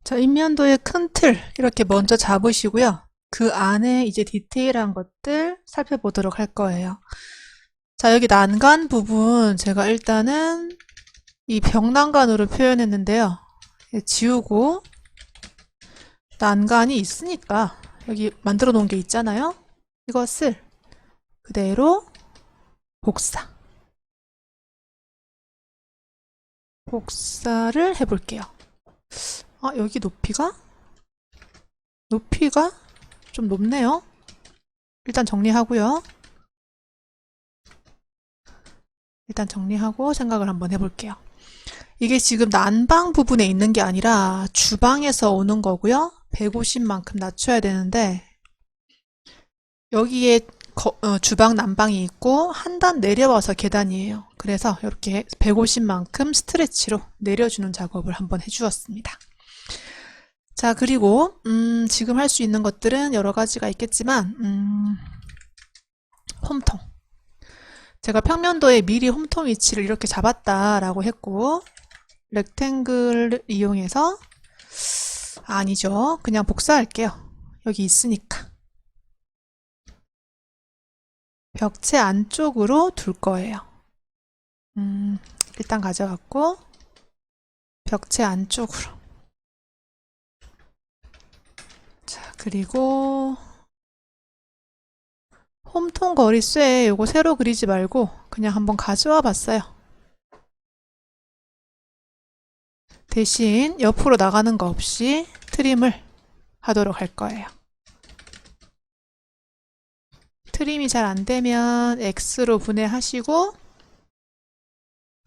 자, 인면도의 큰 틀 이렇게 먼저 잡으시고요. 그 안에 이제 디테일한 것들 살펴보도록 할 거예요. 자, 여기 난간 부분 제가 일단은 이 벽난간으로 표현했는데요. 지우고 난간이 있으니까 여기 만들어 놓은 게 있잖아요. 이것을 그대로 복사를 해볼게요. 여기 높이가 좀 높네요. 일단 정리하고요. 일단 정리하고 생각을 한번 해볼게요. 이게 지금 난방 부분에 있는 게 아니라 주방에서 오는 거고요. 150만큼 낮춰야 되는데 여기에 주방 난방이 있고 한 단 내려와서 계단이에요. 그래서 이렇게 150만큼 스트레치로 내려주는 작업을 한번 해주었습니다. 자, 그리고 지금 할 수 있는 것들은 여러 가지가 있겠지만 홈통. 제가 평면도에 미리 홈통 위치를 이렇게 잡았다라고 했고 렉탱글 이용해서 아니죠. 그냥 복사할게요. 여기 있으니까. 벽체 안쪽으로 둘 거예요. 일단 가져갔고 벽체 안쪽으로. 자, 그리고 홈통 거리쇠 요거 새로 그리지 말고 그냥 한번 가져와 봤어요. 대신 옆으로 나가는 거 없이 트림을 하도록 할 거예요. 트림이 잘 안되면 X로 분해하시고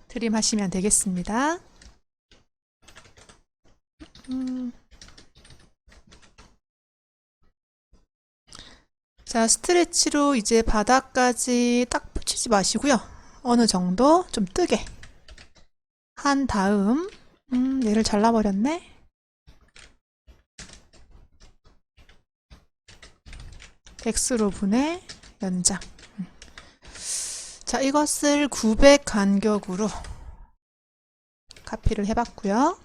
트림 하시면 되겠습니다. 자, 스트레치로 이제 바닥까지 딱 붙이지 마시고요. 어느 정도 좀 뜨게 한 다음 얘를 잘라버렸네. X로 분해 연장. 자, 이것을 900 간격으로 카피를 해봤고요.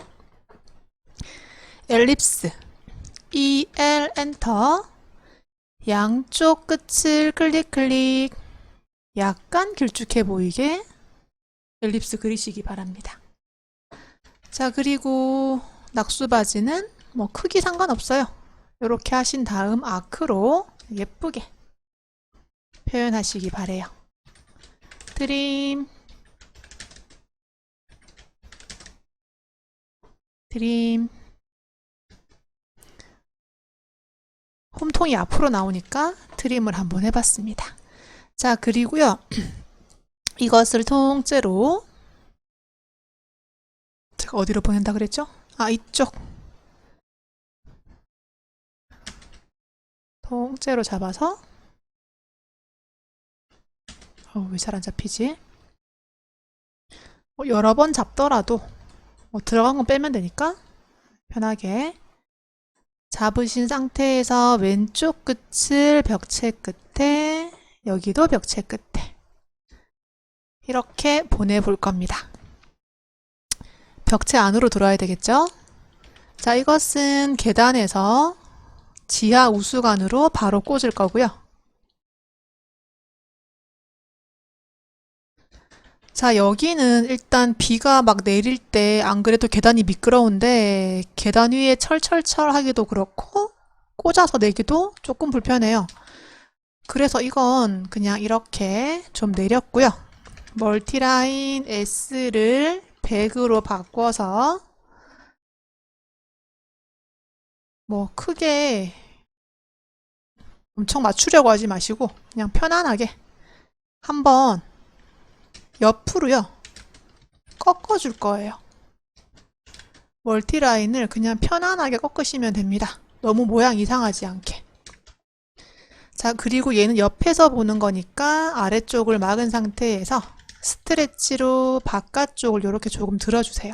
엘립스 EL 엔터. 양쪽 끝을 클릭 약간 길쭉해 보이게 엘립스 그리시기 바랍니다. 자, 그리고 낙수바지는 뭐 크기 상관없어요. 이렇게 하신 다음 아크로 예쁘게 표현하시기 바래요. 트림 홈통이 앞으로 나오니까 트림을 한번 해봤습니다. 자, 그리고요. 이것을 통째로 제가 어디로 보낸다 그랬죠? 이쪽 통째로 잡아서 왜 잘 안 잡히지? 여러 번 잡더라도 들어간 건 빼면 되니까 편하게 잡으신 상태에서 왼쪽 끝을 벽체 끝에, 여기도 벽체 끝에 이렇게 보내볼 겁니다. 벽체 안으로 들어와야 되겠죠? 자, 이것은 계단에서 지하 우수관으로 바로 꽂을 거고요. 자, 여기는 일단 비가 막 내릴 때 안 그래도 계단이 미끄러운데 계단 위에 철철철 하기도 그렇고 꽂아서 내기도 조금 불편해요. 그래서 이건 그냥 이렇게 좀 내렸고요. 멀티라인 S를 100으로 바꿔서 뭐 크게 엄청 맞추려고 하지 마시고 그냥 편안하게 한번 옆으로요 꺾어줄 거예요. 멀티라인을 그냥 편안하게 꺾으시면 됩니다. 너무 모양 이상하지 않게. 자, 그리고 얘는 옆에서 보는 거니까 아래쪽을 막은 상태에서 스트레치로 바깥쪽을 이렇게 조금 들어주세요.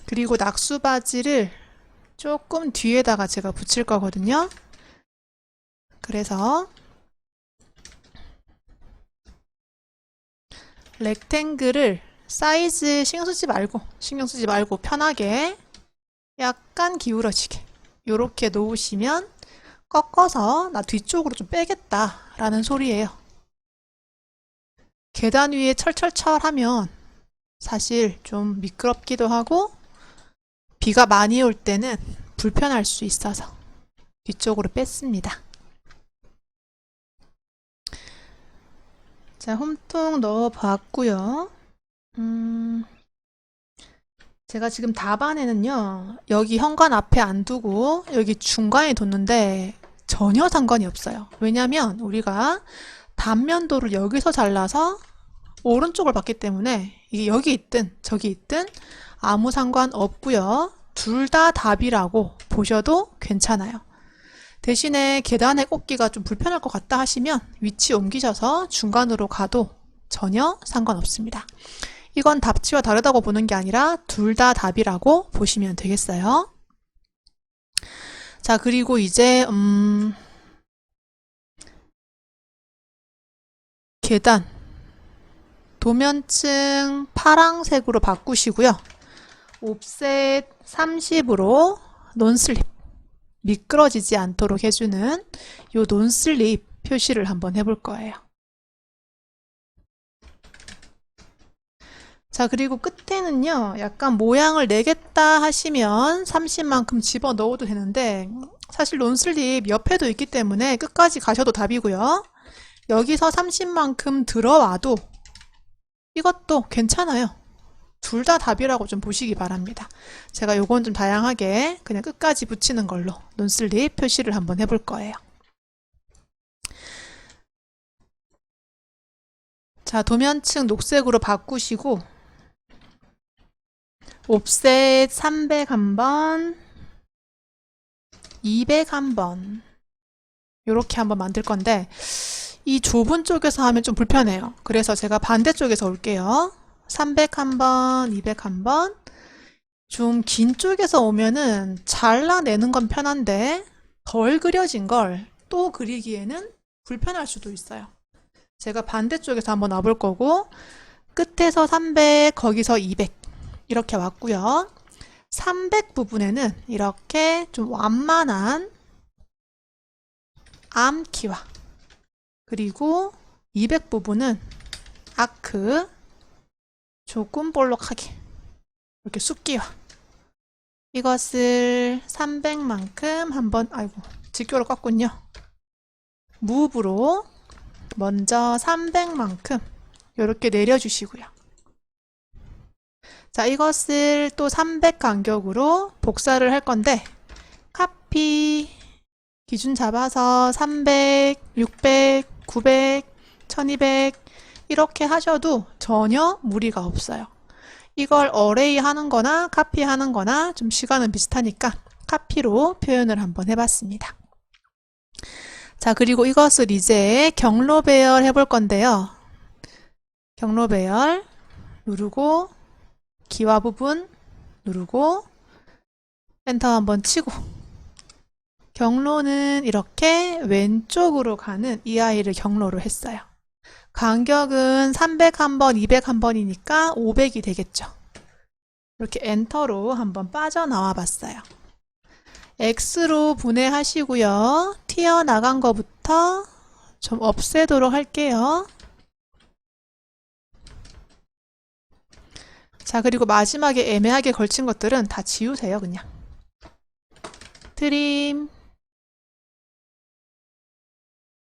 그리고 낙수바지를 조금 뒤에다가 제가 붙일 거거든요. 그래서 렉탱글을 사이즈 신경 쓰지 말고 편하게 약간 기울어지게 요렇게 놓으시면 꺾어서 나 뒤쪽으로 좀 빼겠다 라는 소리예요. 계단 위에 철철철 하면 사실 좀 미끄럽기도 하고 비가 많이 올 때는 불편할 수 있어서 뒤쪽으로 뺐습니다. 자, 홈통 넣어 봤고요. 제가 지금 답안에는요, 여기 현관 앞에 안 두고 여기 중간에 뒀는데 전혀 상관이 없어요. 왜냐면 우리가 단면도를 여기서 잘라서 오른쪽을 봤기 때문에 이게 여기 있든 저기 있든 아무 상관 없고요. 둘 다 답이라고 보셔도 괜찮아요. 대신에 계단에 꽂기가 좀 불편할 것 같다 하시면 위치 옮기셔서 중간으로 가도 전혀 상관없습니다. 이건 답지와 다르다고 보는 게 아니라 둘 다 답이라고 보시면 되겠어요. 자, 그리고 이제 계단 도면층 파랑색으로 바꾸시고요. 옵셋 30으로 논슬립 미끄러지지 않도록 해주는 요 논슬립 표시를 한번 해볼 거예요. 자, 그리고 끝에는요, 약간 모양을 내겠다 하시면 30만큼 집어 넣어도 되는데, 사실 논슬립 옆에도 있기 때문에 끝까지 가셔도 답이고요. 여기서 30만큼 들어와도 이것도 괜찮아요. 둘 다 답이라고 좀 보시기 바랍니다. 제가 요건 좀 다양하게 그냥 끝까지 붙이는 걸로 논슬립 표시를 한번 해볼 거예요. 자, 도면층 녹색으로 바꾸시고 옵셋 300 한번, 200 한번 요렇게 한번 만들 건데 이 좁은 쪽에서 하면 좀 불편해요. 그래서 제가 반대쪽에서 올게요. 300 한번, 200 한번. 좀 긴 쪽에서 오면은 잘라내는 건 편한데 덜 그려진 걸 또 그리기에는 불편할 수도 있어요. 제가 반대쪽에서 한번 와볼 거고 끝에서 300, 거기서 200 이렇게 왔고요. 300 부분에는 이렇게 좀 완만한 암키와 그리고 200 부분은 아크 조금 볼록하게 이렇게 숫기와 이것을 300만큼 한번 아이고 직교로 껐군요. 무브로 먼저 300만큼 이렇게 내려주시고요. 자, 이것을 또 300 간격으로 복사를 할 건데 카피 기준 잡아서 300, 600, 900, 1200 이렇게 하셔도 전혀 무리가 없어요. 이걸 어레이 하는 거나 카피 하는 거나 좀 시간은 비슷하니까 카피로 표현을 한번 해봤습니다. 자, 그리고 이것을 이제 경로 배열 해볼 건데요. 경로 배열 누르고 기와 부분 누르고 엔터 한번 치고 경로는 이렇게 왼쪽으로 가는 이 아이를 경로로 했어요. 간격은 300 한번, 200 한번이니까 500이 되겠죠. 이렇게 엔터로 한번 빠져나와 봤어요. X로 분해하시고요. 튀어나간 거부터 좀 없애도록 할게요. 자, 그리고 마지막에 애매하게 걸친 것들은 다 지우세요, 그냥. 트림.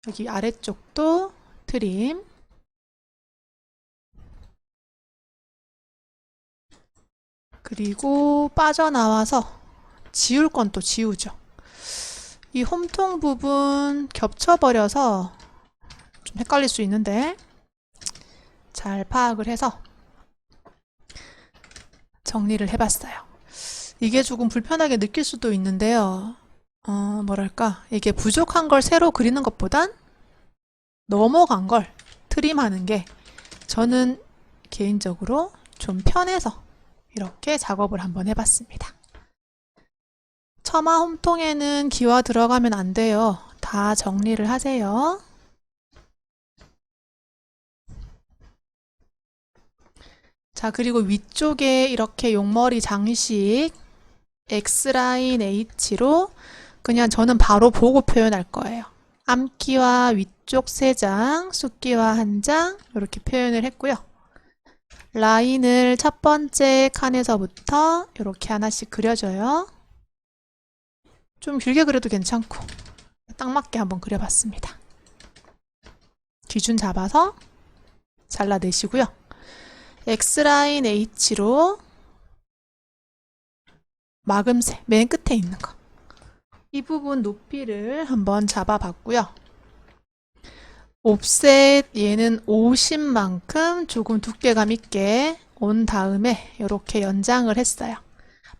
여기 아래쪽도 트림. 그리고 빠져나와서 지울 건 또 지우죠. 이 홈통 부분 겹쳐버려서 좀 헷갈릴 수 있는데 잘 파악을 해서 정리를 해봤어요. 이게 조금 불편하게 느낄 수도 있는데요. 뭐랄까 이게 부족한 걸 새로 그리는 것보단 넘어간 걸 트림하는 게 저는 개인적으로 좀 편해서 이렇게 작업을 한번 해봤습니다. 처마 홈통에는 기와 들어가면 안 돼요. 다 정리를 하세요. 자, 그리고 위쪽에 이렇게 용머리 장식 X라인 H로 그냥 저는 바로 보고 표현할 거예요. 앞끼와 위쪽 3장, 숫끼와 1장 이렇게 표현을 했고요. 라인을 첫 번째 칸에서부터 이렇게 하나씩 그려줘요. 좀 길게 그려도 괜찮고 딱 맞게 한번 그려봤습니다. 기준 잡아서 잘라내시고요. X라인 H로 마금새 맨 끝에 있는 거. 이 부분 높이를 한번 잡아봤고요. 옵셋 얘는 50만큼 조금 두께감 있게 온 다음에 이렇게 연장을 했어요.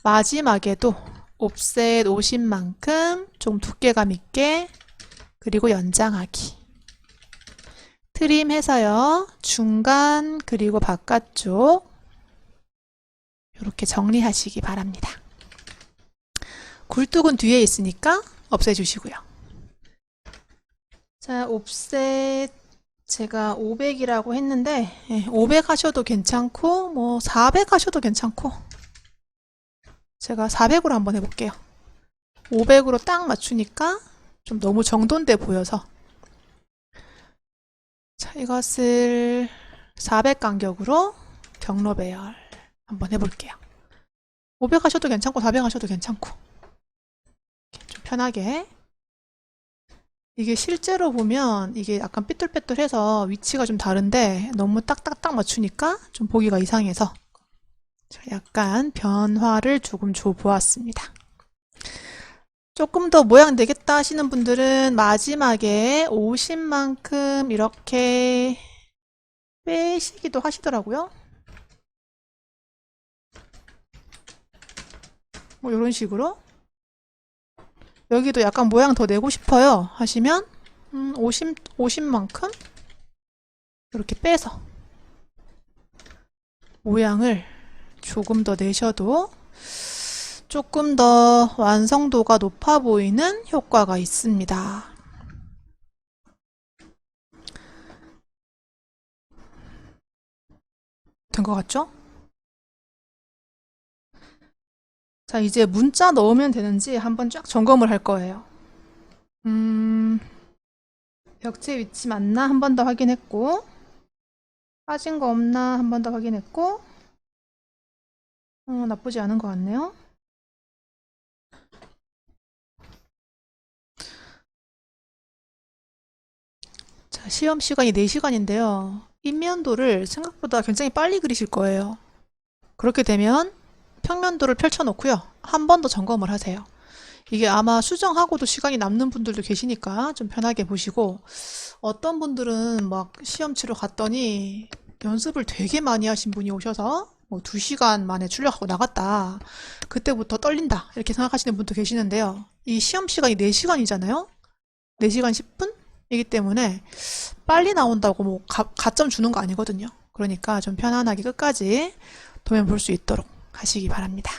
마지막에도 옵셋 50만큼 좀 두께감 있게 그리고 연장하기. 트림해서요. 중간 그리고 바깥쪽 이렇게 정리하시기 바랍니다. 굴뚝은 뒤에 있으니까 없애주시고요. 자, 옵셋 제가 500이라고 했는데 500 하셔도 괜찮고 뭐 400 하셔도 괜찮고 제가 400으로 한번 해볼게요. 500으로 딱 맞추니까 좀 너무 정돈돼 보여서 자, 이것을 400 간격으로 경로 배열 한번 해볼게요. 500 하셔도 괜찮고 400 하셔도 괜찮고 좀 편하게. 이게 실제로 보면 이게 약간 삐뚤빼뚤해서 위치가 좀 다른데 너무 딱딱딱 맞추니까 좀 보기가 이상해서 약간 변화를 조금 줘 보았습니다. 조금 더 모양 내겠다 하시는 분들은 마지막에 50만큼 이렇게 빼시기도 하시더라고요. 뭐 이런 식으로 여기도 약간 모양 더 내고 싶어요 하시면 50만큼 이렇게 빼서 모양을 조금 더 내셔도 조금 더 완성도가 높아 보이는 효과가 있습니다. 된 것 같죠? 자, 이제 문자 넣으면 되는지 한번 쫙 점검을 할 거예요. 벽체 위치 맞나? 한 번 더 확인했고, 빠진 거 없나? 한 번 더 확인했고, 나쁘지 않은 것 같네요. 자, 시험 시간이 4시간인데요. 인면도를 생각보다 굉장히 빨리 그리실 거예요. 그렇게 되면 평면도를 펼쳐놓고요. 한 번 더 점검을 하세요. 이게 아마 수정하고도 시간이 남는 분들도 계시니까 좀 편하게 보시고, 어떤 분들은 막 시험 치러 갔더니 연습을 되게 많이 하신 분이 오셔서 뭐 2시간 만에 출력하고 나갔다. 그때부터 떨린다. 이렇게 생각하시는 분도 계시는데요. 이 시험 시간이 4시간이잖아요. 4시간 10분? 이기 때문에 빨리 나온다고 뭐 가점 주는 거 아니거든요. 그러니까 좀 편안하게 끝까지 도면 볼 수 있도록 하시기 바랍니다.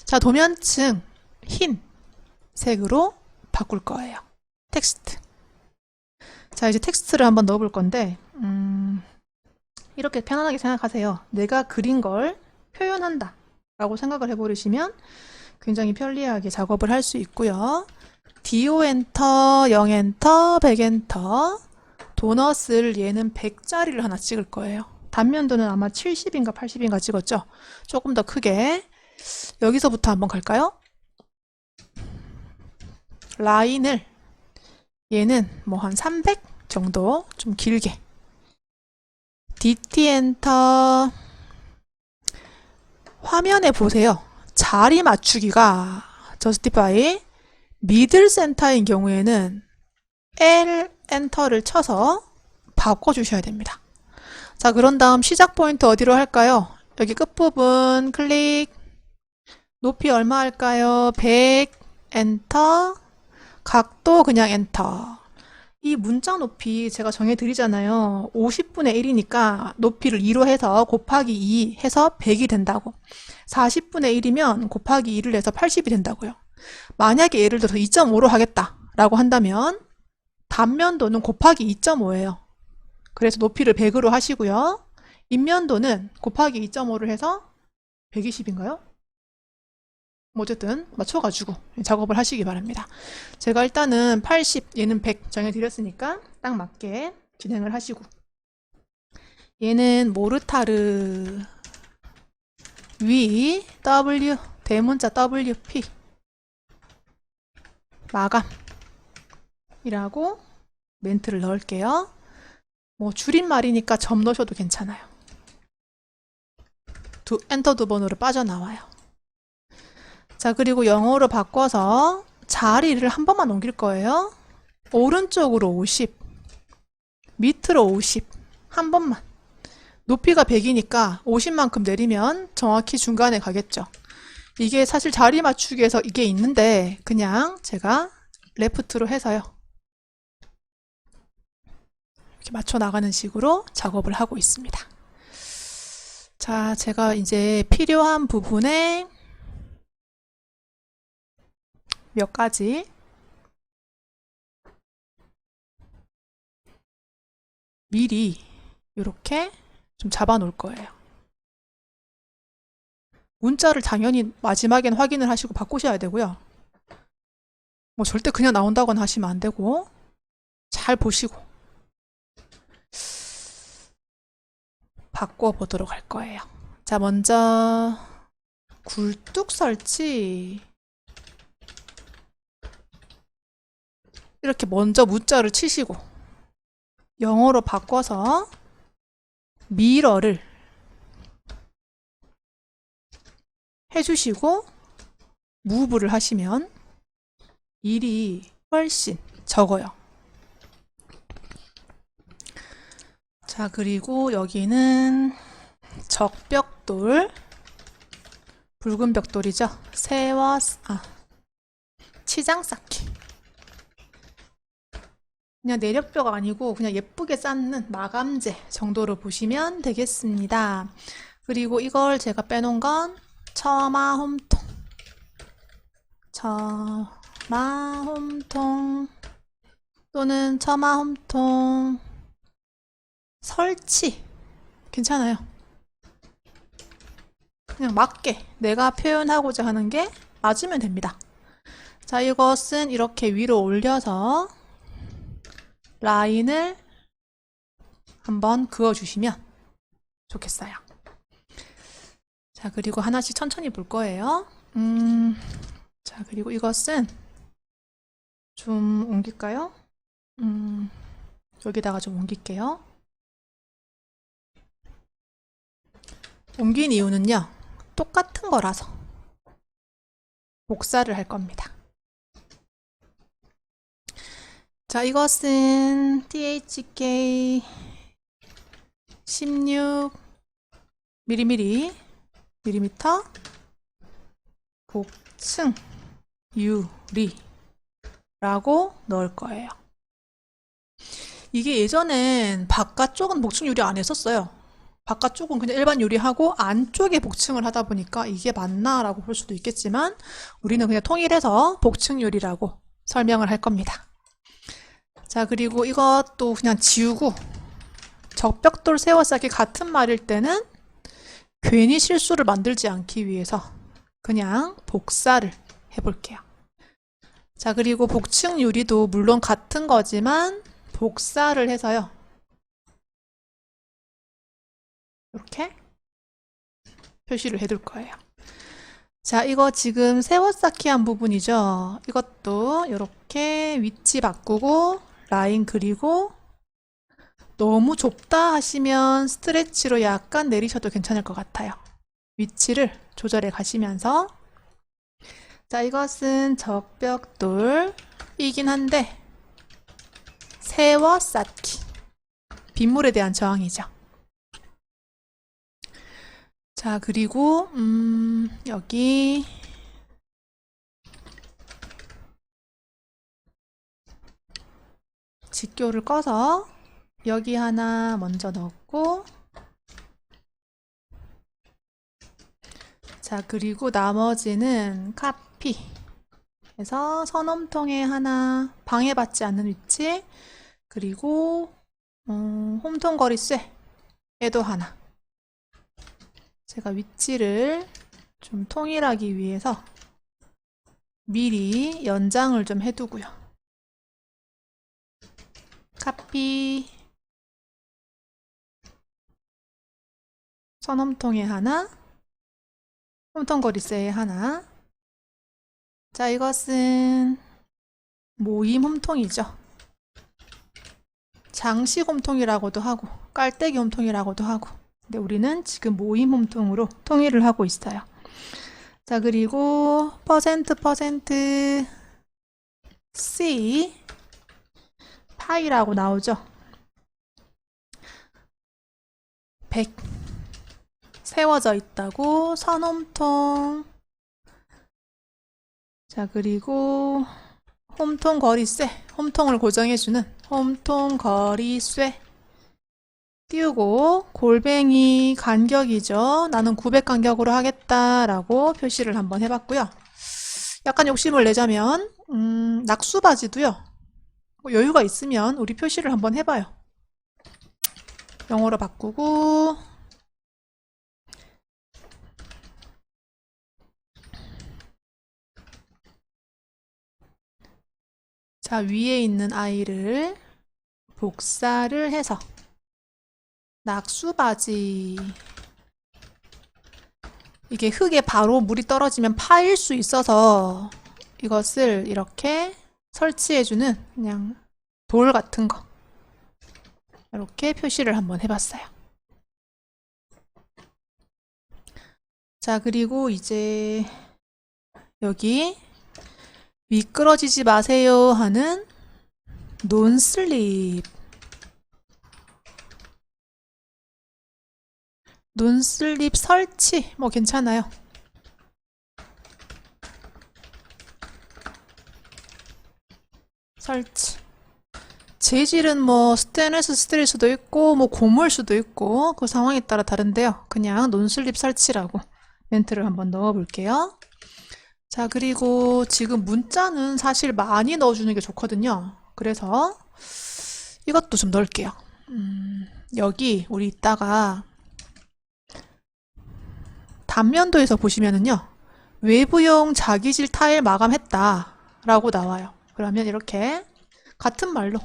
자, 도면층 흰 색으로 바꿀 거예요. 텍스트. 자, 이제 텍스트를 한번 넣어 볼 건데 이렇게 편안하게 생각하세요. 내가 그린 걸 표현한다 라고 생각을 해버리시면 굉장히 편리하게 작업을 할 수 있고요. DO 엔터, 0 엔터, 100 엔터. 도넛을 얘는 100짜리를 하나 찍을 거예요. 단면도는 아마 70인가 80인가 찍었죠? 조금 더 크게. 여기서부터 한번 갈까요? 라인을 얘는 뭐 한 300 정도 좀 길게. DT 엔터. 화면에 보세요. 자리 맞추기가 저스티파이 미들 센터인 경우에는 L 엔터를 쳐서 바꿔주셔야 됩니다. 자, 그런 다음 시작 포인트 어디로 할까요? 여기 끝부분 클릭. 높이 얼마 할까요? 100 엔터. 각도 그냥 엔터. 이 문자 높이 제가 정해드리잖아요. 50분의 1이니까 높이를 2로 해서 곱하기 2 해서 100이 된다고. 40분의 1이면 곱하기 2를 해서 80이 된다고요. 만약에 예를 들어서 2.5로 하겠다 라고 한다면 단면도는 곱하기 2.5예요. 그래서 높이를 100으로 하시고요. 인면도는 곱하기 2.5를 해서 120인가요? 뭐 어쨌든 맞춰가지고 작업을 하시기 바랍니다. 제가 일단은 80, 얘는 100 정해드렸으니까 딱 맞게 진행을 하시고, 얘는 모르타르 위 W 대문자 WP 마감이라고 멘트를 넣을게요. 뭐 줄임말이니까 점 넣으셔도 괜찮아요. 엔터 두 번으로 빠져나와요. 자, 그리고 영어로 바꿔서 자리를 한 번만 옮길 거예요. 오른쪽으로 50, 밑으로 50, 한 번만. 높이가 100이니까 50만큼 내리면 정확히 중간에 가겠죠. 이게 사실 자리 맞추기 위해서 이게 있는데 그냥 제가 레프트로 해서요. 이렇게 맞춰 나가는 식으로 작업을 하고 있습니다. 자, 제가 이제 필요한 부분에 몇 가지 미리 이렇게 좀 잡아 놓을 거예요. 문자를 당연히 마지막엔 확인을 하시고 바꾸셔야 되고요. 뭐 절대 그냥 나온다거나 하시면 안 되고 잘 보시고 바꿔보도록 할 거예요. 자, 먼저 굴뚝 설치. 이렇게 먼저 문자를 치시고 영어로 바꿔서 미러를 해주시고 무브를 하시면 일이 훨씬 적어요. 자, 그리고 여기는 적벽돌, 붉은 벽돌이죠. 치장 쌓기. 그냥 내력벽 아니고 그냥 예쁘게 쌓는 마감재 정도로 보시면 되겠습니다. 그리고 이걸 제가 빼놓은 건 처마 홈통 또는 처마 홈통 설치 괜찮아요. 그냥 맞게 내가 표현하고자 하는 게 맞으면 됩니다. 자, 이것은 이렇게 위로 올려서 라인을 한번 그어주시면 좋겠어요. 자, 그리고 하나씩 천천히 볼 거예요. 자, 그리고 이것은 좀 옮길까요? 여기다가 좀 옮길게요. 옮긴 이유는요, 똑같은 거라서 복사를 할 겁니다. 자, 이것은 THK 16mm 복층 유리라고 넣을 거예요. 이게 예전엔 바깥쪽은 복층 유리 안 했었어요. 바깥쪽은 그냥 일반 유리하고 안쪽에 복층을 하다 보니까 이게 맞나 라고 볼 수도 있겠지만 우리는 그냥 통일해서 복층 유리라고 설명을 할 겁니다. 자, 그리고 이것도 그냥 지우고 적벽돌 세워싸기 같은 말일 때는 괜히 실수를 만들지 않기 위해서 그냥 복사를 해볼게요. 자, 그리고 복층 유리도 물론 같은 거지만 복사를 해서요. 이렇게 표시를 해둘 거예요. 자, 이거 지금 세워쌓기 한 부분이죠. 이것도 이렇게 위치 바꾸고 라인 그리고 너무 좁다 하시면 스트레치로 약간 내리셔도 괜찮을 것 같아요. 위치를 조절해 가시면서. 자, 이것은 적벽돌이긴 한데 세워쌓기 빗물에 대한 저항이죠. 자, 그리고 여기 직교를 꺼서 여기 하나 먼저 넣고, 자, 그리고 나머지는 카피 해서 선홈통에 하나 방해받지 않는 위치, 그리고 홈통 거리쇠에도 하나. 제가 위치를 좀 통일하기 위해서 미리 연장을 좀 해두고요. 카피. 선홈통에 하나, 홈통거리쇠에 하나. 자, 이것은 모임 홈통이죠. 장식 홈통이라고도 하고 깔때기 홈통이라고도 하고, 근데 우리는 지금 모임 홈통으로 통일을 하고 있어요. 자, 그리고 퍼센트 C 파이라고 나오죠. 100 세워져 있다고 선홈통. 자, 그리고 홈통 거리쇠, 홈통을 고정해주는 홈통 거리쇠 띄우고, 골뱅이 간격이죠. 나는 900 간격으로 하겠다라고 표시를 한번 해봤고요. 약간 욕심을 내자면 낙수 바지도요, 뭐 여유가 있으면 우리 표시를 한번 해봐요. 영어로 바꾸고, 자, 위에 있는 아이를 복사를 해서 낙수바지, 이게 흙에 바로 물이 떨어지면 파일 수 있어서 이것을 이렇게 설치해주는 그냥 돌 같은 거, 이렇게 표시를 한번 해봤어요. 자, 그리고 이제 여기 미끄러지지 마세요 하는 논슬립 설치 뭐 괜찮아요. 설치. 재질은 뭐 스테인리스 스틸일 수도 있고 뭐 고무일 수도 있고 그 상황에 따라 다른데요. 그냥 논슬립 설치라고 멘트를 한번 넣어 볼게요. 자, 그리고 지금 문자는 사실 많이 넣어주는 게 좋거든요. 그래서 이것도 좀 넣을게요. 여기 우리 이따가 단면도에서 보시면은요, 외부용 자기질 타일 마감했다 라고 나와요. 그러면 이렇게 같은 말로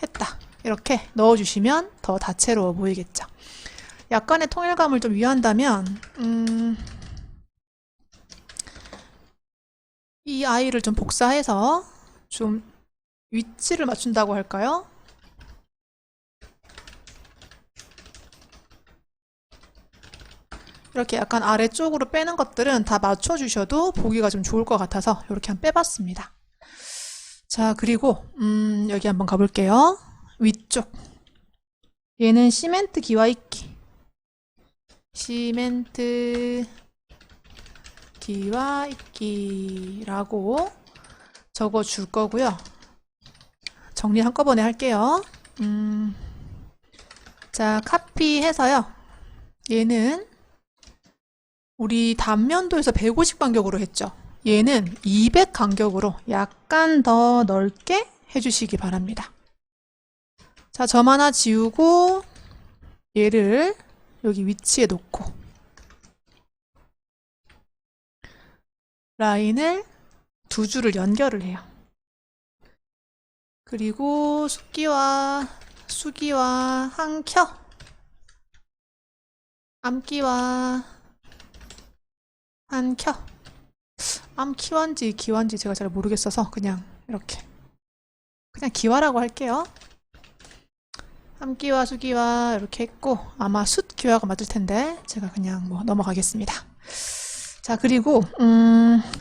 했다 이렇게 넣어주시면 더 다채로워 보이겠죠. 약간의 통일감을 좀 위한다면 이 아이를 좀 복사해서 좀 위치를 맞춘다고 할까요? 이렇게 약간 아래쪽으로 빼는 것들은 다 맞춰주셔도 보기가 좀 좋을 것 같아서 이렇게 한번 빼봤습니다. 자, 그리고 여기 한번 가볼게요. 위쪽. 얘는 시멘트 기와 있기. 시멘트 기와 있기라고 적어줄 거고요. 정리 한꺼번에 할게요. 자, 카피해서요. 얘는 우리 단면도에서 150 간격으로 했죠. 얘는 200 간격으로 약간 더 넓게 해주시기 바랍니다. 자, 점 하나 지우고 얘를 여기 위치에 놓고 라인을 두 줄을 연결을 해요. 그리고 숫기와 수기와 한켜, 암기와 한켜. 암키완지 기완지 제가 잘 모르겠어서 그냥 이렇게 그냥 기와라고 할게요. 암기와 수기와 이렇게 했고, 아마 숫기와가 맞을 텐데 제가 그냥 뭐 넘어가겠습니다. 자, 그리고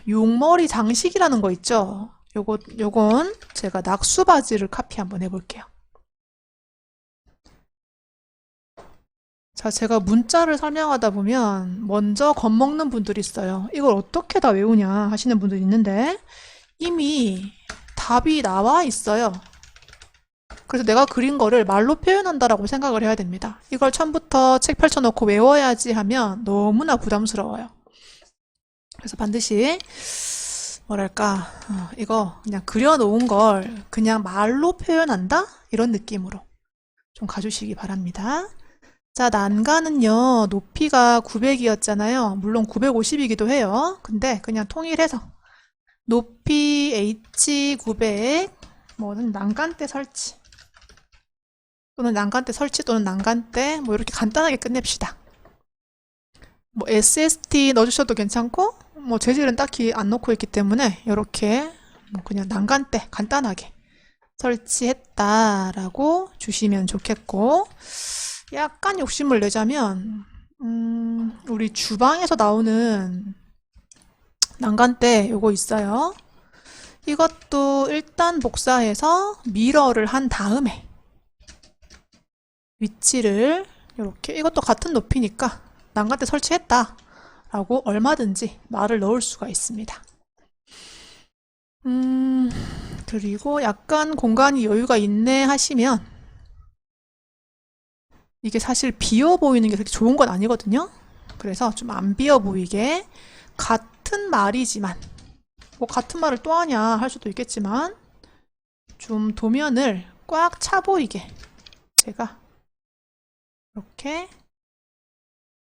용머리 장식이라는 거 있죠. 요건 제가 낙수바지를 카피 한번 해볼게요. 자, 제가 문자를 설명하다 보면 먼저 겁먹는 분들이 있어요. 이걸 어떻게 다 외우냐 하시는 분들이 있는데 이미 답이 나와 있어요. 그래서 내가 그린 거를 말로 표현한다라고 생각을 해야 됩니다. 이걸 처음부터 책 펼쳐놓고 외워야지 하면 너무나 부담스러워요. 그래서 반드시 뭐랄까, 이거 그냥 그려놓은 걸 그냥 말로 표현한다? 이런 느낌으로 좀 가주시기 바랍니다. 자, 난간은요, 높이가 900이었잖아요. 물론 950이기도 해요. 근데 그냥 통일해서 높이 H900, 뭐는 난간대 설치 또는 난간대 설치 또는 난간대 뭐 이렇게 간단하게 끝냅시다. 뭐 SST 넣어주셔도 괜찮고 뭐 재질은 딱히 안 넣고 있기 때문에 이렇게 뭐 그냥 난간대 간단하게 설치했다라고 주시면 좋겠고, 약간 욕심을 내자면 우리 주방에서 나오는 난간대 요거 있어요. 이것도 일단 복사해서 미러를 한 다음에 위치를 이렇게, 이것도 같은 높이니까 난간대 설치했다 라고 얼마든지 말을 넣을 수가 있습니다. 그리고 약간 공간이 여유가 있네 하시면, 이게 사실 비어 보이는 게 그렇게 좋은 건 아니거든요. 그래서 좀 안 비어 보이게 같은 말이지만, 뭐 같은 말을 또 하냐 할 수도 있겠지만, 좀 도면을 꽉 차 보이게 제가 이렇게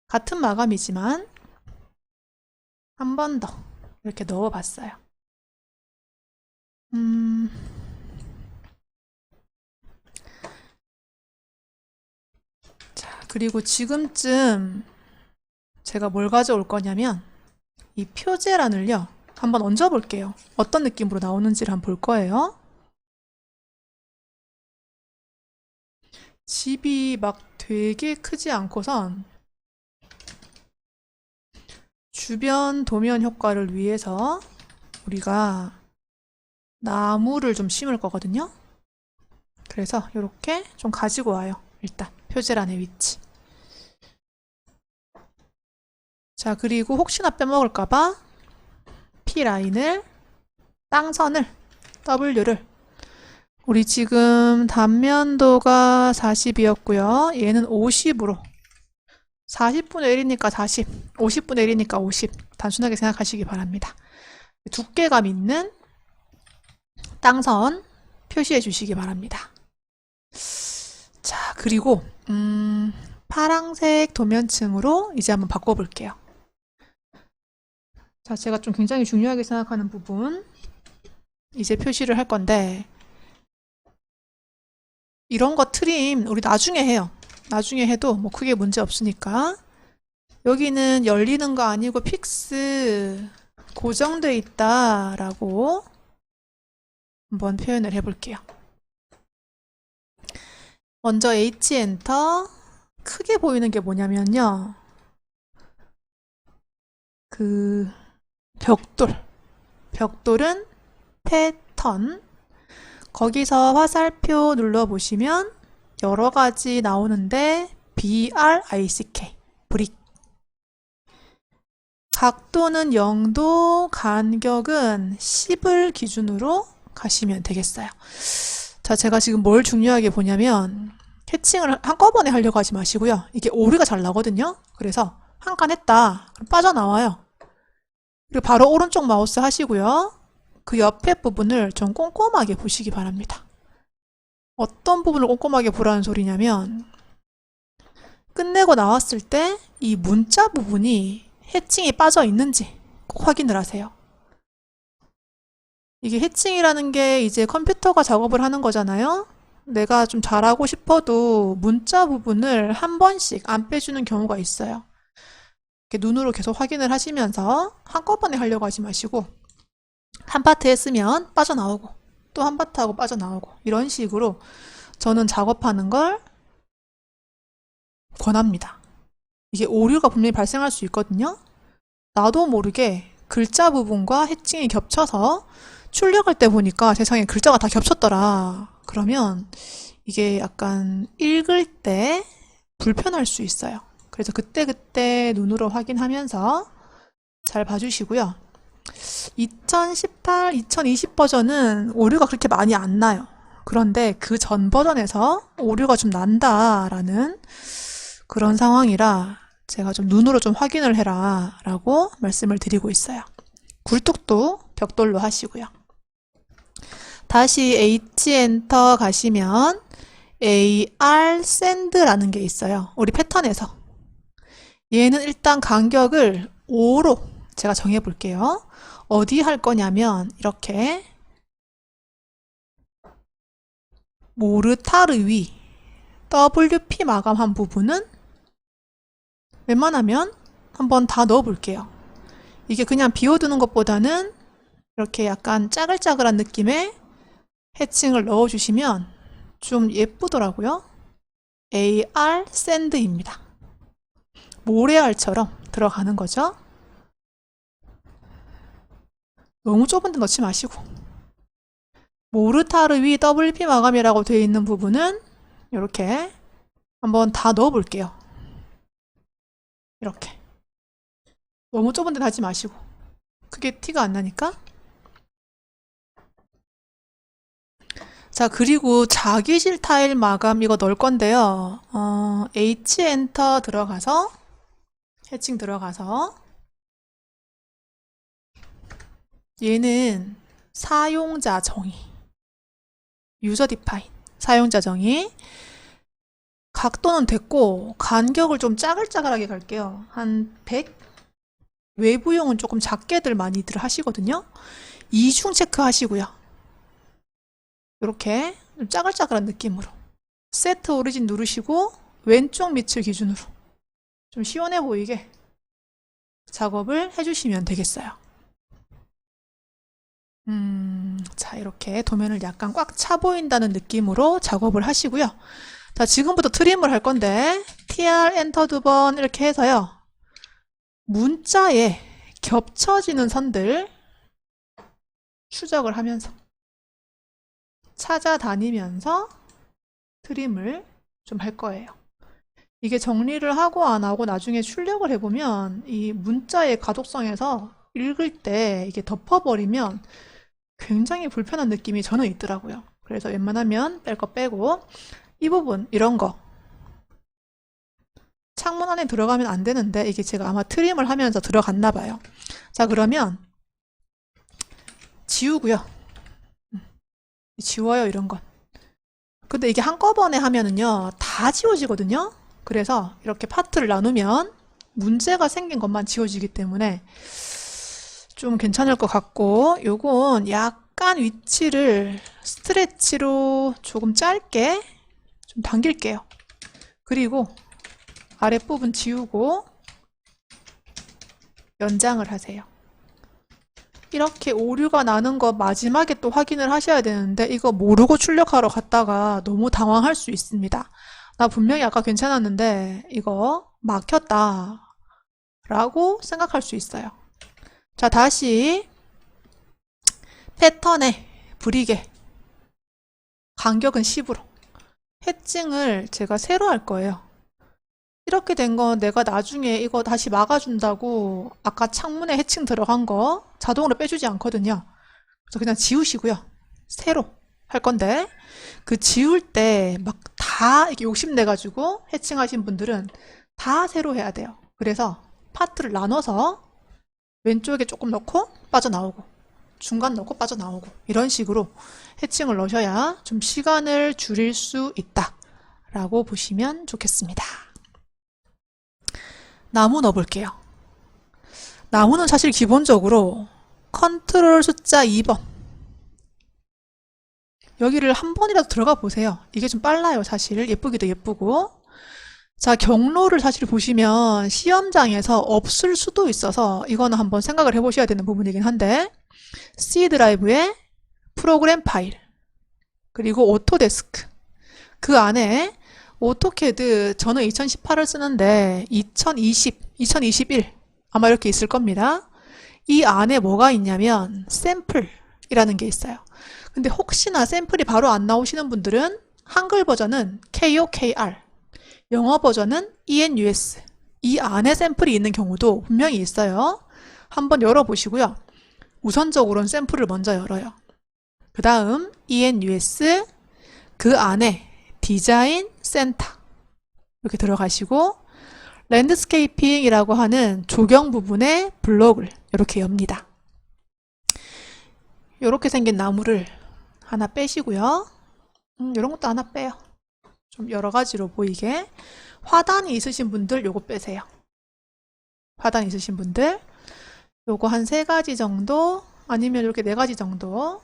같은 마감이지만 한 번 더 이렇게 넣어 봤어요. 자, 그리고 지금쯤 제가 뭘 가져올 거냐면 이 표제란을요, 한번 얹어 볼게요. 어떤 느낌으로 나오는지를 한번 볼 거예요. 집이 막 되게 크지 않고선 주변 도면 효과를 위해서 우리가 나무를 좀 심을 거거든요. 그래서 이렇게 좀 가지고 와요. 일단 표제란의 위치. 자, 그리고 혹시나 빼먹을까봐 P라인을, 땅선을, W를, 우리 지금 단면도가 40이었고요. 얘는 50으로 40분의 1이니까 40, 50분의 1이니까 50 단순하게 생각하시기 바랍니다. 두께감 있는 땅선 표시해 주시기 바랍니다. 자, 그리고 파랑색 도면층으로 이제 한번 바꿔볼게요. 자, 제가 좀 굉장히 중요하게 생각하는 부분 이제 표시를 할 건데, 이런 거 트림 우리 나중에 해요. 나중에 해도 뭐 크게 문제 없으니까. 여기는 열리는 거 아니고 픽스 고정돼 있다라고 한번 표현을 해볼게요. 먼저 H 엔터. 크게 보이는 게 뭐냐면요, 그 벽돌은 패턴, 거기서 화살표 눌러보시면 여러 가지 나오는데 BRICK, 브릭. 각도는 0도, 간격은 10을 기준으로 가시면 되겠어요. 자, 제가 지금 뭘 중요하게 보냐면, 해칭을 한꺼번에 하려고 하지 마시고요. 이게 오류가 잘 나거든요. 그래서 한 칸 했다, 그럼 빠져나와요. 그리고 바로 오른쪽 마우스 하시고요. 그 옆에 부분을 좀 꼼꼼하게 보시기 바랍니다. 어떤 부분을 꼼꼼하게 보라는 소리냐면, 끝내고 나왔을 때 이 문자 부분이 해칭이 빠져 있는지 꼭 확인을 하세요. 이게 해칭이라는 게 이제 컴퓨터가 작업을 하는 거잖아요. 내가 좀 잘하고 싶어도 문자 부분을 한 번씩 안 빼주는 경우가 있어요. 이렇게 눈으로 계속 확인을 하시면서 한꺼번에 하려고 하지 마시고, 한 파트 했으면 빠져나오고 또 한 파트 하고 빠져나오고, 이런 식으로 저는 작업하는 걸 권합니다. 이게 오류가 분명히 발생할 수 있거든요. 나도 모르게 글자 부분과 해칭이 겹쳐서 출력할 때 보니까 세상에 글자가 다 겹쳤더라. 그러면 이게 약간 읽을 때 불편할 수 있어요. 그래서 그때그때 눈으로 확인하면서 잘 봐주시고요. 2018, 2020 버전은 오류가 그렇게 많이 안 나요. 그런데 그 전 버전에서 오류가 좀 난다라는 그런 상황이라 제가 좀 눈으로 좀 확인을 해라 라고 말씀을 드리고 있어요. 굴뚝도 벽돌로 하시고요. 다시 H 엔터 가시면 AR 샌드라는 게 있어요. 우리 패턴에서. 얘는 일단 간격을 5로 제가 정해 볼게요. 어디 할 거냐면 이렇게 모르타르 위 WP 마감한 부분은 웬만하면 한번 다 넣어 볼게요. 이게 그냥 비워두는 것보다는 이렇게 약간 짜글짜글한 느낌의 해칭을 넣어주시면 좀 예쁘더라고요. AR 샌드입니다. 모래알처럼 들어가는 거죠. 너무 좁은 데 넣지 마시고 모르타르 위 WP 마감이라고 되어 있는 부분은 이렇게 한번 다 넣어 볼게요. 이렇게 너무 좁은 데 하지 마시고 그게 티가 안 나니까. 자, 그리고 자기실 타일 마감 이거 넣을 건데요. H 엔터 들어가서 해칭 들어가서 얘는 사용자 정의 유저 디파인 사용자 정의 각도는 됐고 간격을 좀 짜글짜글하게 갈게요. 한 100? 외부용은 조금 작게들 많이들 하시거든요. 이중 체크 하시고요. 이렇게 좀 짜글짜글한 느낌으로 세트 오리진 누르시고 왼쪽 밑을 기준으로 좀 시원해 보이게 작업을 해주시면 되겠어요. 자, 이렇게 도면을 약간 꽉 차 보인다는 느낌으로 작업을 하시고요. 자, 지금부터 트림을 할 건데 TR 엔터 2번 이렇게 해서요. 문자에 겹쳐지는 선들 추적을 하면서 찾아다니면서 트림을 좀 할 거예요. 이게 정리를 하고 안 하고 나중에 출력을 해보면 이 문자의 가독성에서 읽을 때 이게 덮어버리면 굉장히 불편한 느낌이 저는 있더라고요. 그래서 웬만하면 뺄 거 빼고 이 부분 이런 거 창문 안에 들어가면 안 되는데 이게 제가 아마 트림을 하면서 들어갔나 봐요. 자, 그러면 지우고요. 지워요, 이런 건. 근데 이게 한꺼번에 하면은요 다 지워지거든요. 그래서 이렇게 파트를 나누면 문제가 생긴 것만 지워지기 때문에 좀 괜찮을 것 같고, 요건 약간 위치를 스트레치로 조금 짧게 좀 당길게요. 그리고 아랫부분 지우고 연장을 하세요. 이렇게 오류가 나는 거 마지막에 또 확인을 하셔야 되는데 이거 모르고 출력하러 갔다가 너무 당황할 수 있습니다. 나 분명히 아까 괜찮았는데 이거 막혔다 라고 생각할 수 있어요. 자, 다시 패턴에 브릭에 간격은 10으로 해칭을 제가 새로 할 거예요. 이렇게 된 건 내가 나중에 이거 다시 막아준다고 아까 창문에 해칭 들어간 거 자동으로 빼주지 않거든요. 그래서 그냥 지우시고요. 새로 할 건데 그 지울 때 막 다 이렇게 욕심내가지고 해칭하신 분들은 다 새로 해야 돼요. 그래서 파트를 나눠서 왼쪽에 조금 넣고 빠져나오고 중간 넣고 빠져나오고 이런 식으로 해칭을 넣으셔야 좀 시간을 줄일 수 있다 라고 보시면 좋겠습니다. 나무 넣어볼게요. 나무는 사실 기본적으로 컨트롤 숫자 2번 여기를 한 번이라도 들어가 보세요. 이게 좀 빨라요. 사실 예쁘기도 예쁘고. 자, 경로를 사실 보시면 시험장에서 없을 수도 있어서 이거는 한번 생각을 해보셔야 되는 부분이긴 한데 C 드라이브에 프로그램 파일 그리고 오토데스크 그 안에 오토캐드 저는 2018을 쓰는데 2020, 2021 아마 이렇게 있을 겁니다. 이 안에 뭐가 있냐면 샘플이라는 게 있어요. 근데 혹시나 샘플이 바로 안 나오시는 분들은 한글 버전은 KOKR 영어 버전은 ENUS 이 안에 샘플이 있는 경우도 분명히 있어요. 한번 열어보시고요. 우선적으로는 샘플을 먼저 열어요. 그 다음 ENUS 그 안에 디자인 센터 이렇게 들어가시고 랜드스케이핑이라고 하는 조경 부분의 블록을 이렇게 엽니다. 이렇게 생긴 나무를 하나 빼시고요. 이런 것도 하나 빼요. 좀 여러 가지로 보이게. 화단이 있으신 분들 요거 빼세요. 화단 있으신 분들 요거 한 3가지 정도 아니면 이렇게 4가지 정도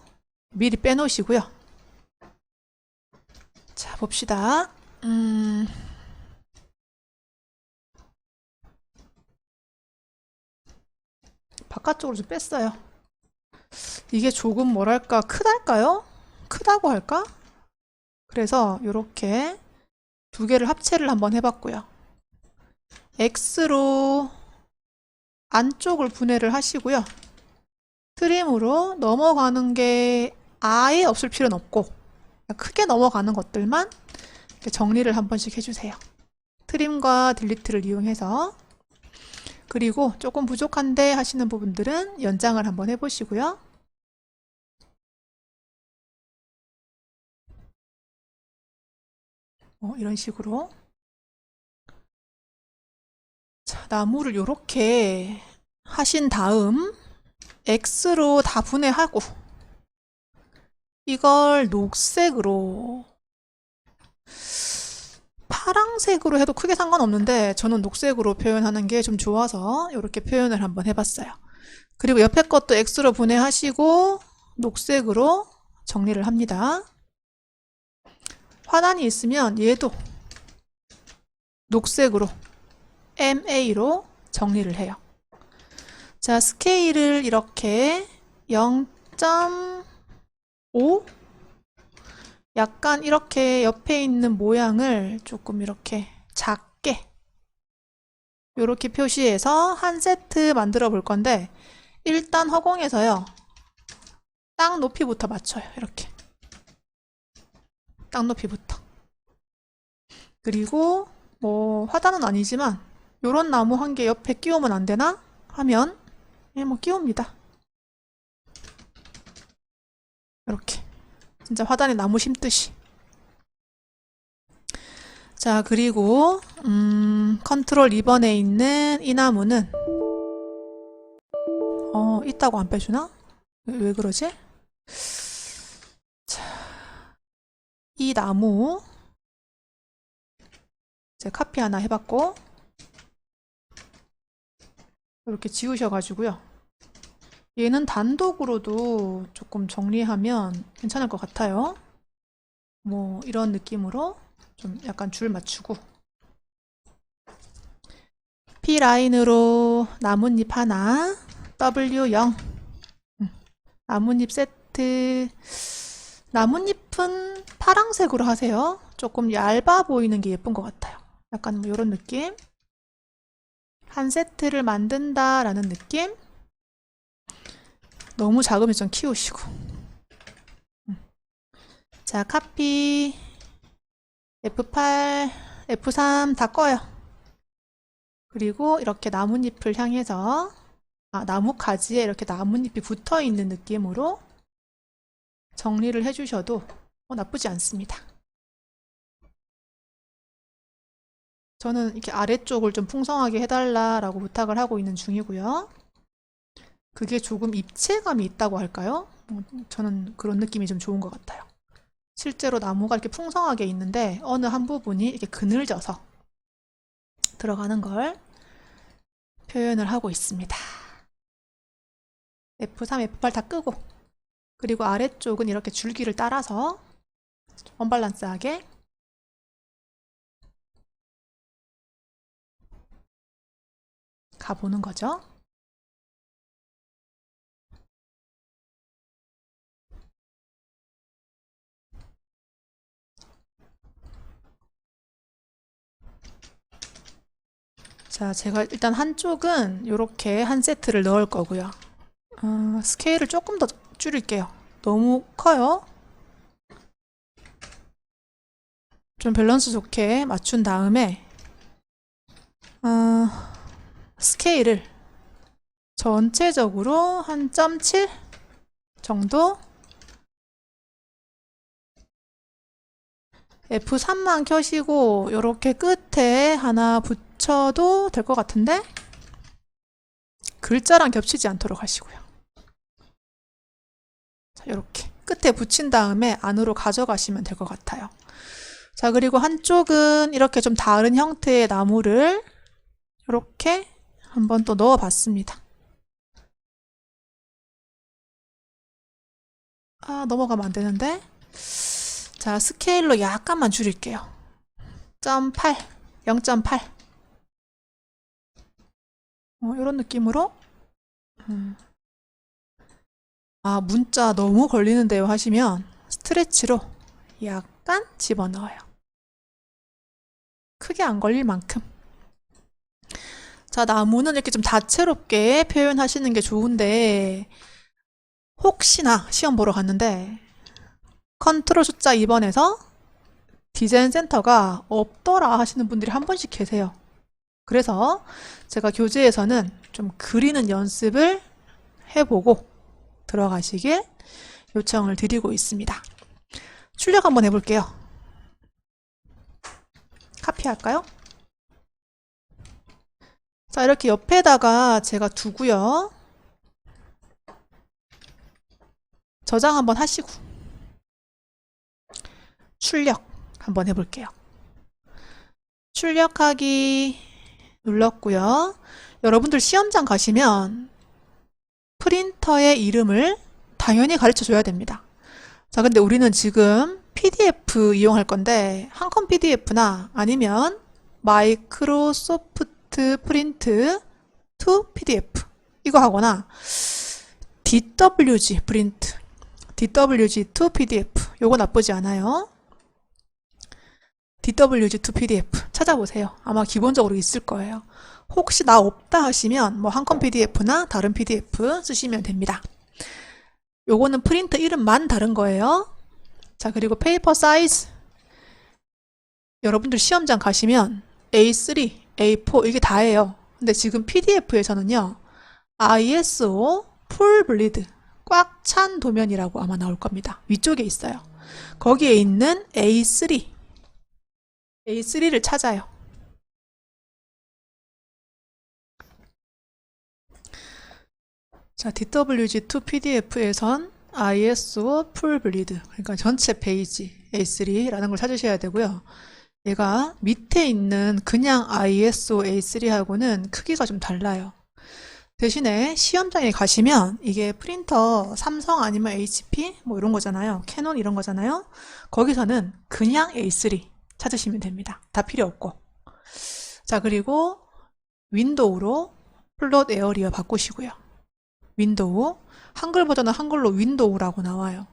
미리 빼놓으시고요. 자, 봅시다. 바깥쪽으로 좀 뺐어요. 이게 조금 뭐랄까 크달까요? 크다고 할까? 그래서 이렇게 2개를 합체를 한번 해봤고요. X로 안쪽을 분해를 하시고요. 트림으로 넘어가는 게 아예 없을 필요는 없고 크게 넘어가는 것들만 이렇게 정리를 한 번씩 해주세요. 트림과 딜리트를 이용해서. 그리고 조금 부족한데 하시는 부분들은 연장을 한번 해보시고요. 이런 식으로. 자, 나무를 이렇게 하신 다음 X로 다 분해하고 이걸 녹색으로 파랑색으로 해도 크게 상관없는데 저는 녹색으로 표현하는 게 좀 좋아서 이렇게 표현을 한번 해봤어요. 그리고 옆에 것도 X로 분해하시고 녹색으로 정리를 합니다. 화단이 있으면 얘도 녹색으로 MA로 정리를 해요. 자, 스케일을 이렇게 0.5? 약간 이렇게 옆에 있는 모양을 조금 이렇게 작게 이렇게 표시해서 한 세트 만들어 볼 건데 일단 허공에서요. 땅 높이부터 맞춰요. 이렇게. 땅 높이부터. 그리고 뭐 화단은 아니지만 요런 나무 한 개 옆에 끼우면 안 되나? 하면 뭐 끼웁니다. 이렇게. 진짜 화단에 나무 심듯이. 자, 그리고 컨트롤 2번에 있는 이 나무는 있다고 안 빼주나? 왜 그러지? 자, 이 나무 이제 카피 하나 해봤고 이렇게 지우셔가지고요. 얘는 단독으로도 조금 정리하면 괜찮을 것 같아요. 뭐 이런 느낌으로 좀 약간 줄 맞추고 P라인으로 나뭇잎 하나 W0 나뭇잎 세트. 나뭇잎은 파랑색으로 하세요. 조금 얇아 보이는 게 예쁜 것 같아요. 약간 뭐 이런 느낌. 한 세트를 만든다 라는 느낌. 너무 작으면 좀 키우시고. 자, 카피 F8, F3 다 꺼요. 그리고 이렇게 나뭇잎을 향해서 나무 가지에 이렇게 나뭇잎이 붙어 있는 느낌으로 정리를 해주셔도 나쁘지 않습니다. 저는 이렇게 아래쪽을 좀 풍성하게 해달라라고 부탁을 하고 있는 중이고요. 그게 조금 입체감이 있다고 할까요? 저는 그런 느낌이 좀 좋은 것 같아요. 실제로 나무가 이렇게 풍성하게 있는데 어느 한 부분이 이렇게 그늘져서 들어가는 걸 표현을 하고 있습니다. F3, F8 다 끄고 그리고 아래쪽은 이렇게 줄기를 따라서 언밸런스하게 가보는 거죠. 자, 제가 일단 한쪽은 이렇게 한 세트를 넣을 거고요. 스케일을 조금 더 줄일게요. 너무 커요. 좀 밸런스 좋게 맞춘 다음에 스케일을 전체적으로 한 0.7 정도 F3만 켜시고 이렇게 끝에 하나 붙여도 될 것 같은데 글자랑 겹치지 않도록 하시고요. 자, 이렇게 끝에 붙인 다음에 안으로 가져가시면 될 것 같아요. 자, 그리고 한쪽은 이렇게 좀 다른 형태의 나무를 이렇게 한번 또 넣어 봤습니다. 아, 넘어가면 안 되는데. 자, 스케일로 약간만 줄일게요. 0.8, 0.8. 이런 느낌으로. 아, 문자 너무 걸리는데요 하시면 스트레치로 약간 집어넣어요. 크게 안 걸릴 만큼. 자, 나무는 이렇게 좀 다채롭게 표현하시는 게 좋은데 혹시나 시험 보러 갔는데 컨트롤 숫자 2번에서 디자인 센터가 없더라 하시는 분들이 한 번씩 계세요. 그래서 제가 교재에서는 좀 그리는 연습을 해보고 들어가시길 요청을 드리고 있습니다. 출력 한번 해볼게요. 카피할까요? 자, 이렇게 옆에다가 제가 두고요. 저장 한번 하시고 출력 한번 해볼게요. 출력하기 눌렀고요. 여러분들 시험장 가시면 프린터의 이름을 당연히 가르쳐 줘야 됩니다. 자, 근데 우리는 지금 PDF 이용할 건데 한컴 PDF나 아니면 마이크로소프트 프린트 투 PDF 이거 하거나 DWG 프린트 DWG to PDF 요거 나쁘지 않아요. DWG to PDF 찾아보세요. 아마 기본적으로 있을 거예요. 혹시 나 없다 하시면 뭐 한컴 PDF나 다른 PDF 쓰시면 됩니다. 요거는 프린트 이름만 다른 거예요. 자, 그리고 페이퍼 사이즈 여러분들 시험장 가시면 A3, A4 이게 다예요. 근데 지금 PDF에서는요 ISO 풀 블리드 꽉 찬 도면이라고 아마 나올 겁니다. 위쪽에 있어요. 거기에 있는 A3를 찾아요. 자, DWG2 PDF에선 ISO 풀 블리드 그러니까 전체 페이지 A3라는 걸 찾으셔야 되고요. 얘가 밑에 있는 그냥 ISO A3하고는 크기가 좀 달라요. 대신에 시험장에 가시면 이게 프린터 삼성 아니면 HP 뭐 이런 거잖아요. 캐논 이런 거잖아요. 거기서는 그냥 A3 찾으시면 됩니다. 다 필요 없고. 자, 그리고 윈도우로 플롯 에어리어 바꾸시고요. 윈도우 한글 버전은 한글로 윈도우라고 나와요.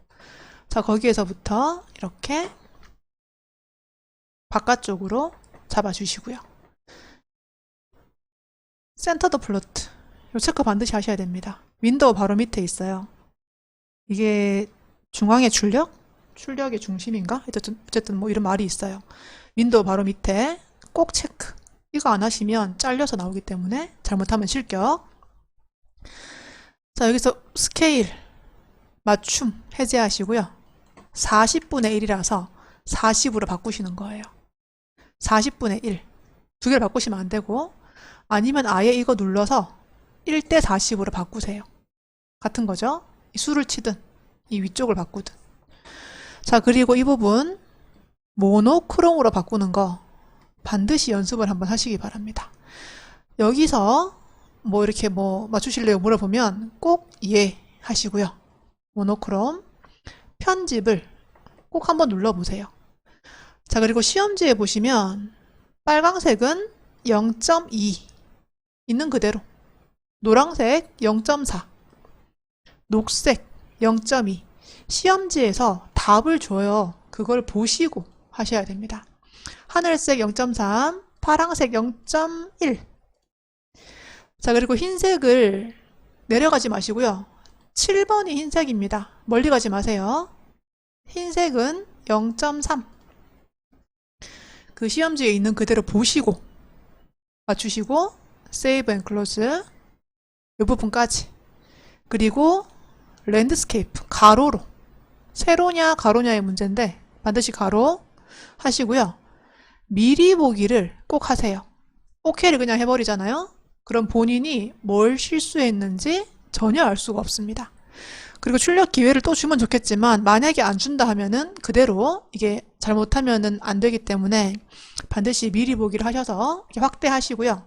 자, 거기에서부터 이렇게 바깥쪽으로 잡아주시고요. 센터드 플로트 이 체크 반드시 하셔야 됩니다. 윈도우 바로 밑에 있어요. 이게 중앙의 출력? 출력의 중심인가? 어쨌든 뭐 이런 말이 있어요. 윈도우 바로 밑에 꼭 체크. 이거 안 하시면 잘려서 나오기 때문에 잘못하면 실격. 자, 여기서 스케일 맞춤 해제하시고요. 40분의 1이라서 40으로 바꾸시는 거예요. 40분의 1. 두 개를 바꾸시면 안 되고 아니면 아예 이거 눌러서 1대 40으로 바꾸세요. 같은 거죠? 이 수를 치든 이 위쪽을 바꾸든. 자, 그리고 이 부분 모노크롬으로 바꾸는 거 반드시 연습을 한번 하시기 바랍니다. 여기서 뭐 이렇게 뭐 맞추실래요? 물어보면 꼭 예 하시고요. 모노크롬 편집을 꼭 한번 눌러보세요. 자, 그리고 시험지에 보시면 빨강색은 0.2 있는 그대로, 노란색 0.4, 녹색 0.2 시험지에서 답을 줘요. 그걸 보시고 하셔야 됩니다. 하늘색 0.3, 파랑색 0.1. 자, 그리고 흰색을 내려가지 마시고요. 7번이 흰색입니다. 멀리 가지 마세요. 흰색은 0.3. 그 시험지에 있는 그대로 보시고 맞추시고 세이브 앤 클로즈 이 부분까지. 그리고 랜드스케이프 가로로, 세로냐 가로냐의 문제인데 반드시 가로 하시고요. 미리 보기를 꼭 하세요. OK를 그냥 해버리잖아요. 그럼 본인이 뭘 실수했는지 전혀 알 수가 없습니다. 그리고 출력 기회를 또 주면 좋겠지만 만약에 안 준다 하면은 그대로 이게 잘못하면은 안 되기 때문에 반드시 미리 보기를 하셔서 이렇게 확대하시고요.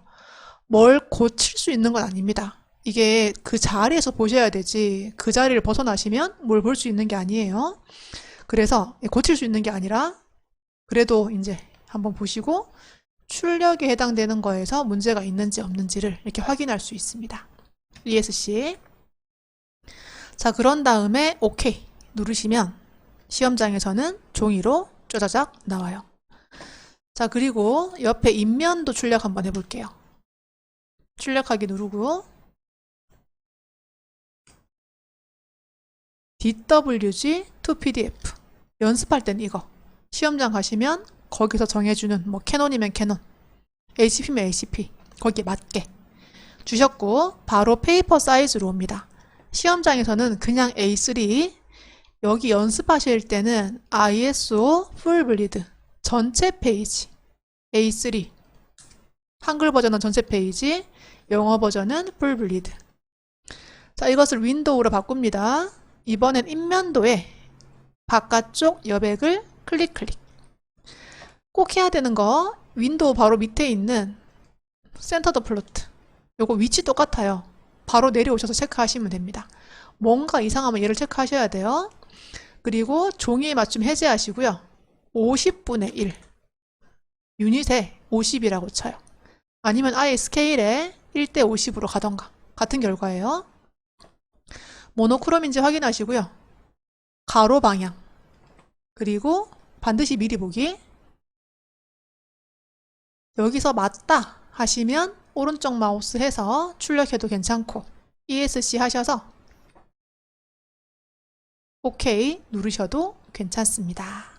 뭘 고칠 수 있는 건 아닙니다. 이게 그 자리에서 보셔야 되지 그 자리를 벗어나시면 뭘 볼 수 있는 게 아니에요. 그래서 고칠 수 있는 게 아니라 그래도 이제 한번 보시고 출력에 해당되는 거에서 문제가 있는지 없는지를 이렇게 확인할 수 있습니다. ESC. 자, 그런 다음에 OK 누르시면 시험장에서는 종이로 쪼자작 나와요. 자, 그리고 옆에 인면도 출력 한번 해볼게요. 출력하기 누르고 DWG to PDF 연습할 땐 이거 시험장 가시면 거기서 정해주는 뭐 캐논이면 캐논, HP면 HP 거기에 맞게 주셨고 바로 페이퍼 사이즈로 옵니다. 시험장에서는 그냥 A3 여기 연습하실 때는 ISO 풀 블리드 전체 페이지 A3 한글 버전은 전체 페이지 영어 버전은 풀 블리드. 자, 이것을 윈도우로 바꿉니다. 이번엔 인면도에 바깥쪽 여백을 클릭. 꼭 해야 되는 거 윈도우 바로 밑에 있는 센터 더 플로트 요거 위치 똑같아요. 바로 내려오셔서 체크하시면 됩니다. 뭔가 이상하면 얘를 체크하셔야 돼요. 그리고 종이에 맞춤 해제하시고요. 50분의 1 유닛에 50이라고 쳐요. 아니면 아예 스케일에 1대 50으로 가던가 같은 결과예요. 모노크롬인지 확인하시고요. 가로 방향 그리고 반드시 미리 보기 여기서 맞다 하시면 오른쪽 마우스 해서 출력해도 괜찮고 ESC 하셔서 OK 누르셔도 괜찮습니다.